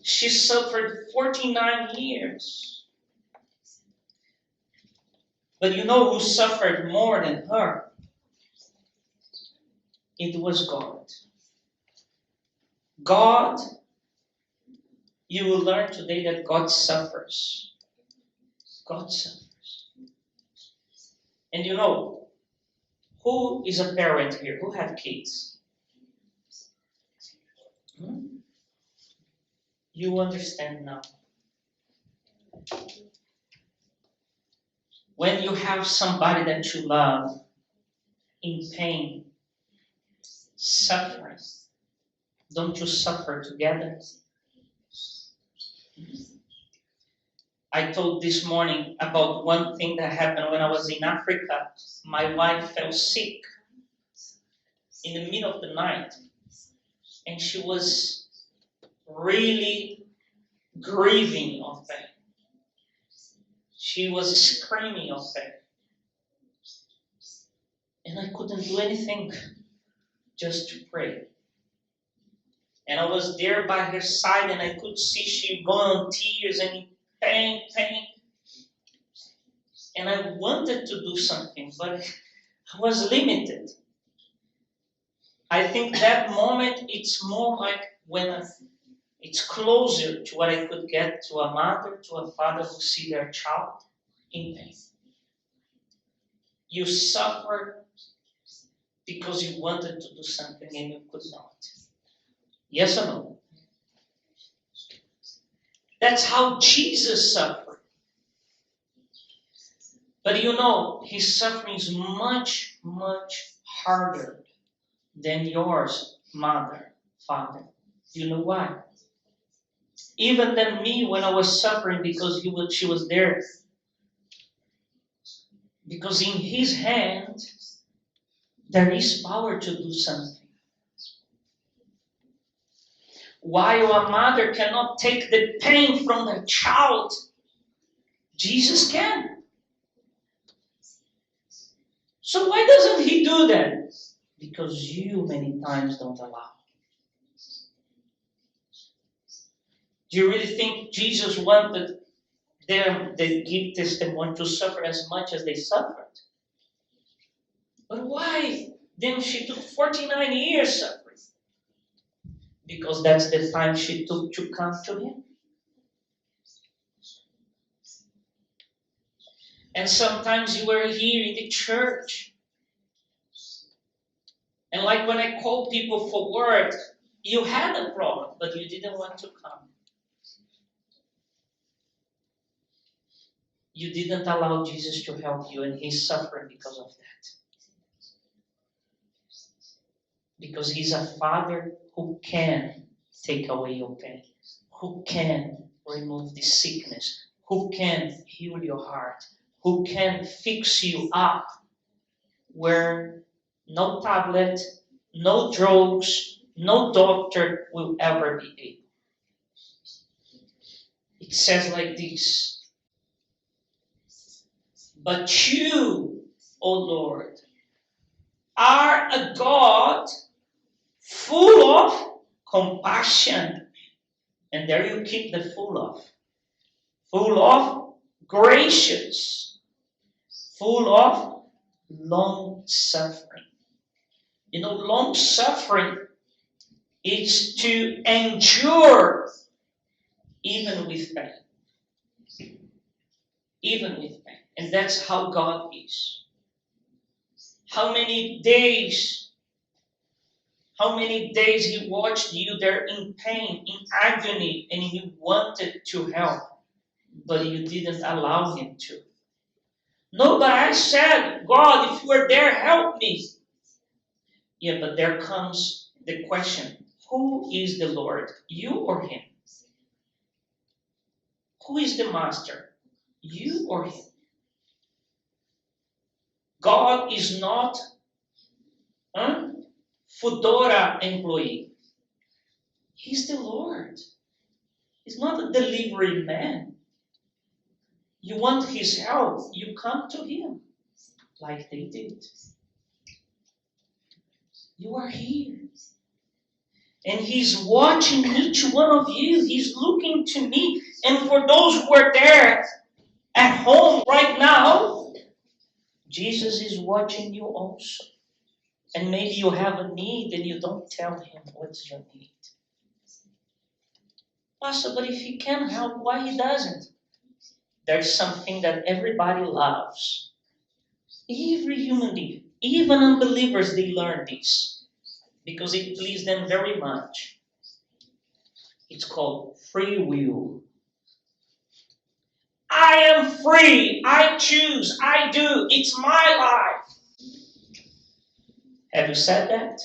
She suffered 49 years. But you know who suffered more than her? It was God. God, you will learn today that God suffers. God suffers. And you know, who is a parent here? Who have kids? You understand now. When you have somebody that you love in pain, suffering, don't you suffer together? I told this morning about one thing that happened when I was in Africa. My wife fell sick in the middle of the night, and she was really grieving of pain. She was screaming of pain. And I couldn't do anything, just to pray. And I was there by her side, and I could see she going on tears and pain. And I wanted to do something, but I was limited. I think that moment, it's more like when it's closer to what I could get to a mother, to a father who see their child in pain. You suffer because you wanted to do something and you could not. Yes or no? That's how Jesus suffered. But you know, his suffering is much, much harder than yours, mother, father. You know why? Even than me when I was suffering because she was there. Because in his hand, there is power to do something. While a mother cannot take the pain from the child, Jesus can. So why doesn't he do that? Because you many times don't allow. Do you really think Jesus wanted them, the give testimony, to suffer as much as they suffered? But why? Then she took 49 years suffering. Because that's the time she took to come to him. And sometimes you were here in the church. And like when I call people for work, you had a problem, but you didn't want to come. You didn't allow Jesus to help you, and he's suffering because of that. Because he's a father who can take away your pain, who can remove the sickness, who can heal your heart, who can fix you up where no tablet, no drugs, no doctor will ever be able. It says like this: but you, O Lord, are a God full of compassion. And there you keep the full of gracious, full of long suffering. You know, long suffering is to endure even with pain. Even with pain. And that's how God is. How many days he watched you there in pain, in agony, and he wanted to help, but you didn't allow him to. No, but I said, God, if you are there, help me. Yeah, but there comes the question, who is the Lord, you or him? Who is the master, you or him? God is not a Foodora employee. He's the Lord. He's not a delivery man. You want his help, you come to him like they did. You are here. And He's watching each one of you. He's looking to me. And for those who are there at home right now, Jesus is watching you also. And maybe you have a need and you don't tell Him what's your need. Pastor, but if He can help, why He doesn't? There's something that everybody loves. Every human being, even unbelievers, they learn this because it pleased them very much. It's called free will. I am free. I choose. I do. It's my life. Have you said that?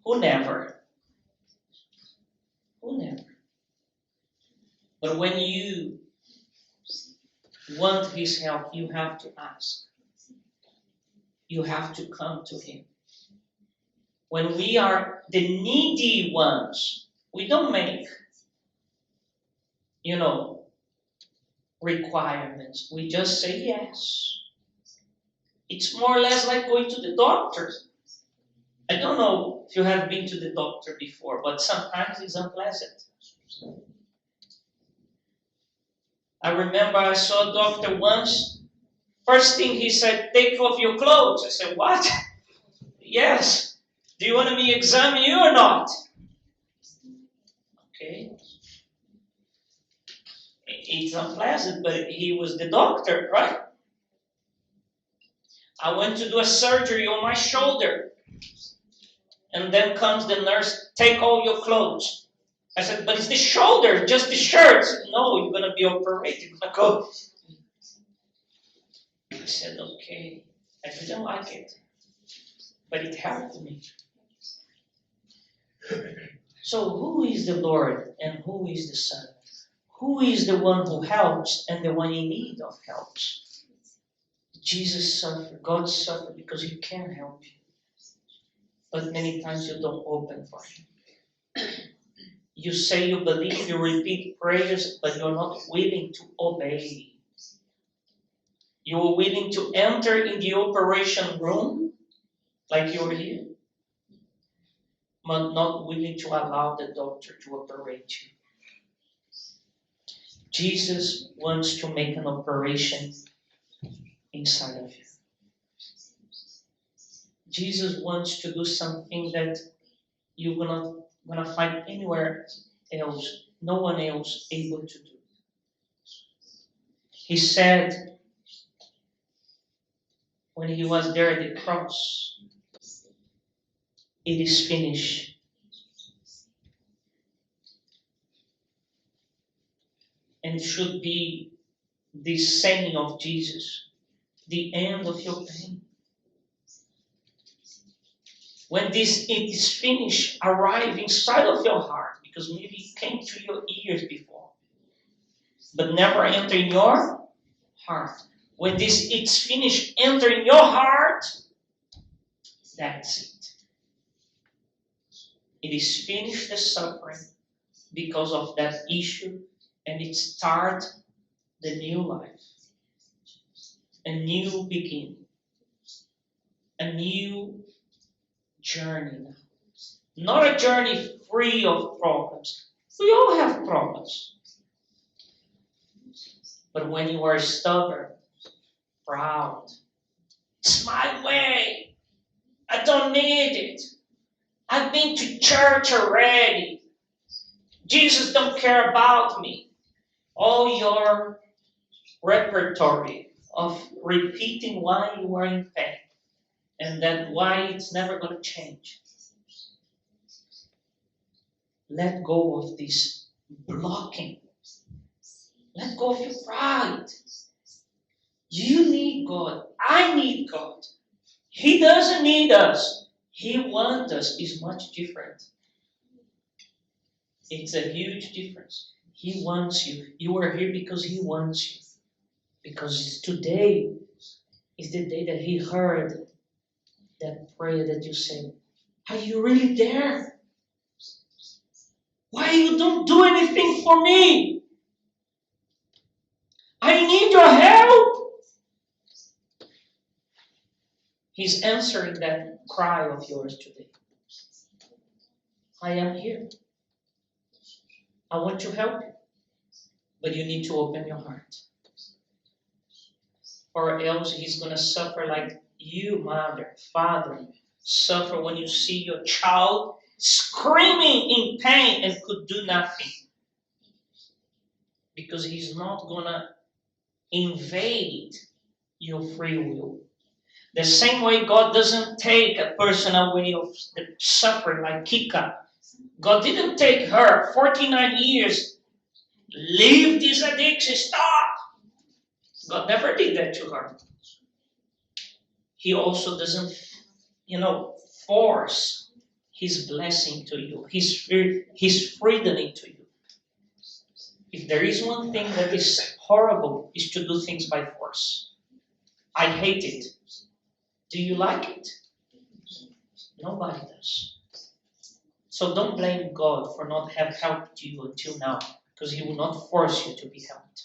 Who never? Who never? But when you want His help, you have to ask. You have to come to Him. When we are the needy ones, we don't make, requirements. We just say yes. It's more or less like going to the doctor. I don't know if you have been to the doctor before, but sometimes it's unpleasant. I remember I saw a doctor once. First thing he said, take off your clothes. I said, what? Yes. Do you want me to examine you or not? Okay. It's unpleasant, but he was the doctor, right? I went to do a surgery on my shoulder. And then comes the nurse, take all your clothes. I said, but it's the shoulder, just the shirt. Said, no, you're going to be operated. You're going to go. I said, okay. I didn't like it. But it helped me. So who is the Lord and who is the Son? Who is the one who helps and the one in need of help? Jesus suffered, God suffered because He can help you. But many times you don't open for Him. You say you believe, you repeat prayers, but you're not willing to obey. You're willing to enter in the operation room, like you're here, but not willing to allow the doctor to operate you. Jesus wants to make an operation inside of you. Jesus wants to do something that you're gonna find anywhere else, no one else able to do. He said when He was there at the cross, it is finished. And should be the saying of Jesus, the end of your pain. When this it is finished, arrive inside of your heart, because maybe it came to your ears before, but never enter in your heart. When this it's finished, enter in your heart, that's it. It is finished, the suffering, because of that issue, and it starts the new life, a new beginning, a new journey now. Not a journey free of problems. We all have problems. But when you are stubborn, proud, it's my way. I don't need it. I've been to church already. Jesus don't care about me. All your repertory of repeating why you are in pain and then why it's never going to change. Let go of this blocking. Let go of your pride. You need God. I need God. He doesn't need us. He wants us. Is much different. It's a huge difference. He wants you. You are here because He wants you. Because today is the day that He heard that prayer that you said. Are you really there? Why you don't do anything for me? I need your help. He's answering that cry of yours today. I am here. I want to help you. But you need to open your heart. Or else he's going to suffer like you, mother, father, suffer when you see your child screaming in pain and could do nothing. Because he's not going to invade your free will. The same way God doesn't take a person away of the suffering like Kika. God didn't take her 49 years. Leave this addiction, stop. God never did that to her. He also doesn't, force his blessing to you, his freedom into you. If there is one thing that is horrible, is to do things by force. I hate it. Do you like it? Nobody does. So don't blame God for not have helped you until now, because he will not force you to be helped.